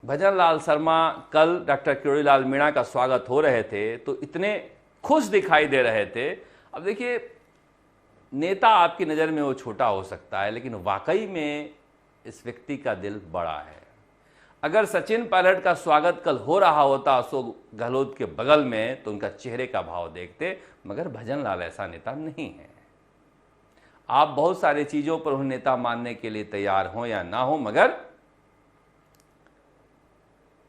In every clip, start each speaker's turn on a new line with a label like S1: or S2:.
S1: भजन लाल शर्मा कल डॉक्टर किरोड़ीलाल मीणा का स्वागत हो रहे थे तो इतने खुश दिखाई दे रहे थे। अब देखिए, नेता आपकी नज़र में वो छोटा हो सकता है, लेकिन वाकई में इस व्यक्ति का दिल बड़ा है। अगर सचिन पायलट का स्वागत कल हो रहा होता अशोक गहलोत के बगल में तो उनका चेहरे का भाव देखते, मगर भजन लाल ऐसा नेता नहीं है। आप बहुत सारी चीज़ों पर उन्हें नेता मानने के लिए तैयार हो या ना हो, मगर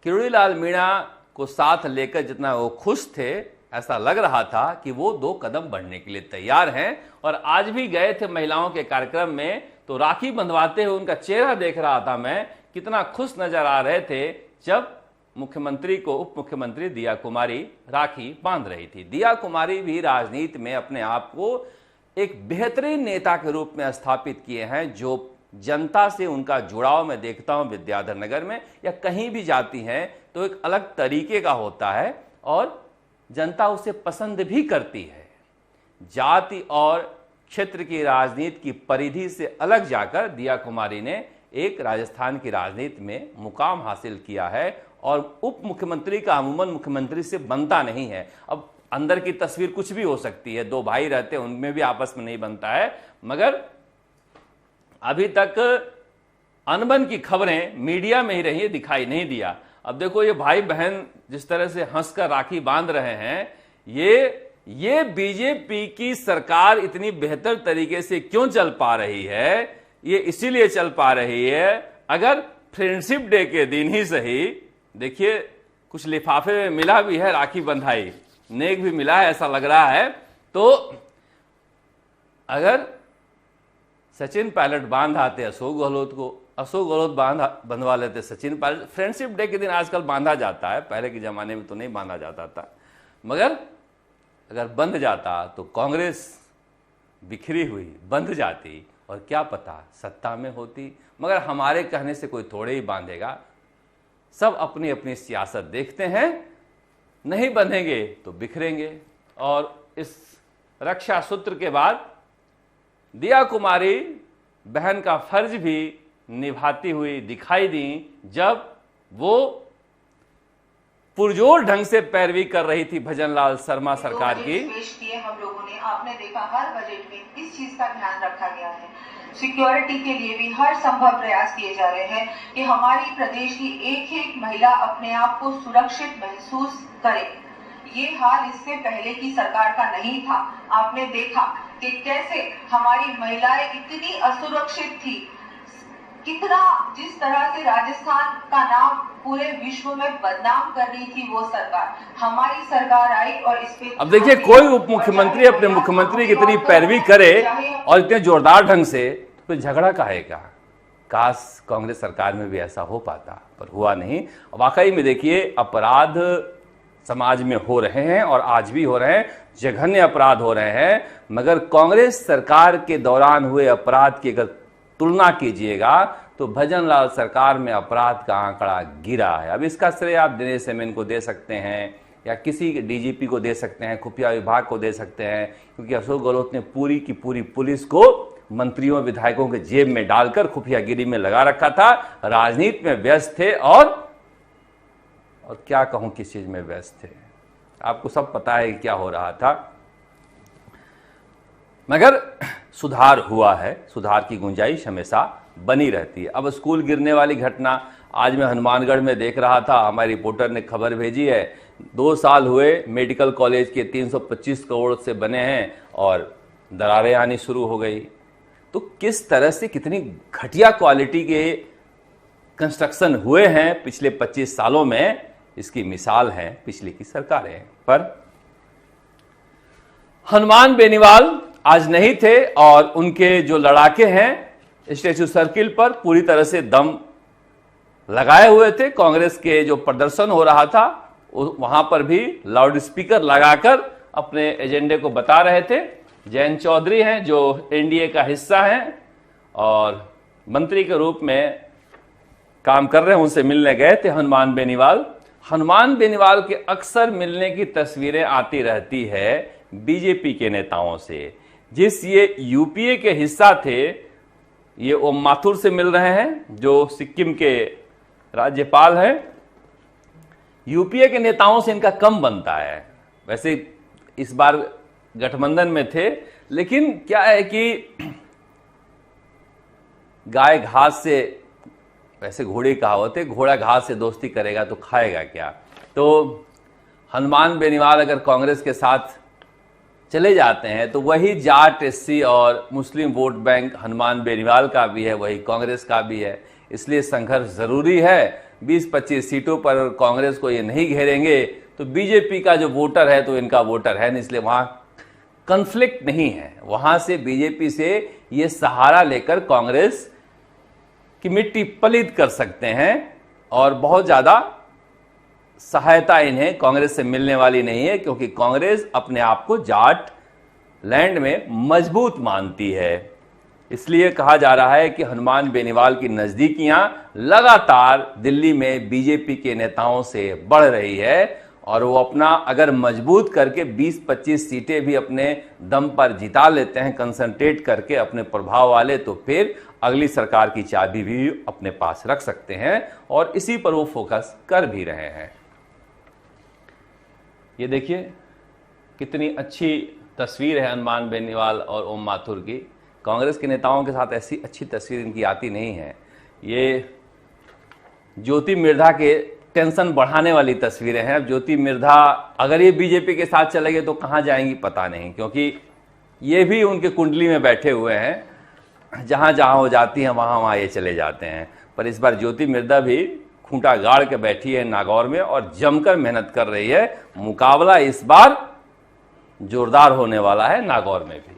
S1: किरोड़ीलाल मीणा को साथ लेकर जितना वो खुश थे, ऐसा लग रहा था कि वो 2 कदम बढ़ने के लिए तैयार हैं। और आज भी गए थे महिलाओं के कार्यक्रम में तो राखी बंधवाते हुए उनका चेहरा देख रहा था मैं, कितना खुश नजर आ रहे थे जब मुख्यमंत्री को उप मुख्यमंत्री दिया कुमारी राखी बांध रही थी। दिया कुमारी भी राजनीति में अपने आप को एक बेहतरीन नेता के रूप में स्थापित किए हैं, जो जनता से उनका जुड़ाव मैं देखता हूं विद्याधर नगर में या कहीं भी जाती हैं तो एक अलग तरीके का होता है और जनता उसे पसंद भी करती है। जाति और क्षेत्र की राजनीति की परिधि से अलग जाकर दिया कुमारी ने एक राजस्थान की राजनीति में मुकाम हासिल किया है और उप मुख्यमंत्री का अमूमन मुख्यमंत्री से बनता नहीं है। अब अंदर की तस्वीर कुछ भी हो सकती है, 2 भाई रहते हैं उनमें भी आपस में नहीं बनता है, मगर अभी तक अनबन की खबरें मीडिया में ही रही, दिखाई नहीं दिया। अब देखो, ये भाई बहन जिस तरह से हंसकर राखी बांध रहे हैं, ये बीजेपी की सरकार इतनी बेहतर तरीके से क्यों चल पा रही है? ये इसीलिए चल पा रही है, अगर फ्रेंडशिप डे के दिन ही सही, देखिए कुछ लिफाफे में मिला भी है, राखी बंधाई नेक भी मिला है ऐसा लग रहा है। तो अगर सचिन पायलट बांध आते अशोक गहलोत को, अशोक गहलोत बंधवा लेते सचिन पायलट। फ्रेंडशिप डे के दिन आजकल बांधा जाता है, पहले के जमाने में तो नहीं बांधा जाता था, मगर अगर बंध जाता तो कांग्रेस बिखरी हुई बंध जाती और क्या पता सत्ता में होती। मगर हमारे कहने से कोई थोड़े ही बांधेगा, सब अपनी अपनी सियासत देखते हैं, नहीं बंधेंगे तो बिखरेंगे। और इस रक्षा सूत्र के बाद दिया कुमारी बहन का फर्ज भी निभाती हुई दिखाई दी जब वो पुरजोर ढंग से पैरवी कर रही थी भजन लाल शर्मा सरकार की।
S2: पेश किए हम लोगों ने, आपने देखा हर बजट में इस चीज का ध्यान रखा गया है। सिक्योरिटी के लिए भी हर संभव प्रयास किए जा रहे हैं कि हमारी प्रदेश की एक एक महिला अपने आप को सुरक्षित महसूस करे। ये हाल इससे पहले की सरकार का नहीं था। आपने देखा कि कैसे हमारी महिलाएं इतनी असुरक्षित थी, कितना जिस तरह से राजस्थान का नाम पूरे विश्व में बदनाम कर रही थी वो सरकार। हमारी सरकार आई और इस पे
S1: अब देखिए, कोई उप मुख्यमंत्री अपने मुख्यमंत्री की इतनी पैरवी करे और इतने जोरदार ढंग से, तो झगड़ा काहेगा। काश कांग्रेस सरकार में भी ऐसा हो पाता, पर हुआ नहीं। वाकई में देखिए, अपराध समाज में हो रहे हैं और आज भी हो रहे हैं, जघन्य अपराध हो रहे हैं, मगर कांग्रेस सरकार के दौरान हुए अपराध की अगर तुलना कीजिएगा तो भजन लाल सरकार में अपराध का आंकड़ा गिरा है। अब इसका श्रेय आप दिनेश एमएन को दे सकते हैं या किसी डीजीपी को दे सकते हैं, खुफिया विभाग को दे सकते हैं, क्योंकि अशोक गहलोत ने पूरी की पूरी पुलिस को मंत्रियों विधायकों के जेब में डालकर खुफियागिरी में लगा रखा था। राजनीति में व्यस्त थे और क्या कहूं किस चीज में व्यस्त थे, आपको सब पता है क्या हो रहा था। मगर सुधार हुआ है, सुधार की गुंजाइश हमेशा बनी रहती है। अब स्कूल गिरने वाली घटना आज मैं हनुमानगढ़ में देख रहा था, हमारे रिपोर्टर ने खबर भेजी है। 2 साल हुए मेडिकल कॉलेज के 325 करोड़ से बने हैं और दरारें आनी शुरू हो गई। तो किस तरह से कितनी घटिया क्वालिटी के कंस्ट्रक्शन हुए हैं पिछले 25 सालों में, इसकी मिसाल है पिछली की सरकारें। पर हनुमान बेनीवाल आज नहीं थे और उनके जो लड़ाके हैं स्टैच्यू सर्किल पर पूरी तरह से दम लगाए हुए थे। कांग्रेस के जो प्रदर्शन हो रहा था वहां पर भी लाउड स्पीकर लगाकर अपने एजेंडे को बता रहे थे। जयंत चौधरी हैं जो एनडीए का हिस्सा हैं और मंत्री के रूप में काम कर रहे हैं, उनसे मिलने गए थे हनुमान बेनीवाल। हनुमान बेनीवाल के अक्सर मिलने की तस्वीरें आती रहती है बीजेपी के नेताओं से। जिस ये यूपीए के हिस्सा थे, ये ओम माथुर से मिल रहे हैं जो सिक्किम के राज्यपाल हैं। यूपीए के नेताओं से इनका कम बनता है। वैसे इस बार गठबंधन में थे, लेकिन क्या है कि गाय घास से, वैसे घोड़े कहावत है, घोड़ा घास से दोस्ती करेगा तो खाएगा क्या। तो हनुमान बेनीवाल अगर कांग्रेस के साथ चले जाते हैं तो वही जाट, एससी और मुस्लिम वोट बैंक हनुमान बेनीवाल का भी है, वही कांग्रेस का भी है। इसलिए संघर्ष जरूरी है। 20-25 सीटों पर कांग्रेस को ये नहीं घेरेंगे तो बीजेपी का जो वोटर है तो इनका वोटर है नहीं, इसलिए वहां कन्फ्लिक्ट नहीं है। वहां से बीजेपी से ये सहारा लेकर कांग्रेस की मिट्टी पलीद कर सकते हैं और बहुत ज्यादा सहायता इन्हें कांग्रेस से मिलने वाली नहीं है, क्योंकि कांग्रेस अपने आप को जाट लैंड में मजबूत मानती है। इसलिए कहा जा रहा है कि हनुमान बेनीवाल की नजदीकियां लगातार दिल्ली में बीजेपी के नेताओं से बढ़ रही है और वो अपना अगर मजबूत करके 20-25 सीटें भी अपने दम पर जिता लेते हैं, कंसंट्रेट करके अपने प्रभाव वाले, तो फिर अगली सरकार की चाबी भी अपने पास रख सकते हैं और इसी पर वो फोकस कर भी रहे हैं। ये देखिए कितनी अच्छी तस्वीर है हनुमान बेनीवाल और ओम माथुर की। कांग्रेस के नेताओं के साथ ऐसी अच्छी तस्वीर इनकी आती नहीं है। ये ज्योति मिर्धा के टेंशन बढ़ाने वाली तस्वीरें हैं। अब ज्योति मिर्धा अगर ये बीजेपी के साथ चले गए तो कहां जाएंगी पता नहीं, क्योंकि ये भी उनके कुंडली में बैठे हुए हैं। जहां जहां हो जाती हैं वहां वहां ये चले जाते हैं। पर इस बार ज्योति मिर्धा भी खूंटा गाड़ के बैठी है नागौर में और जमकर मेहनत कर रही है। मुकाबला इस बार जोरदार होने वाला है नागौर में भी।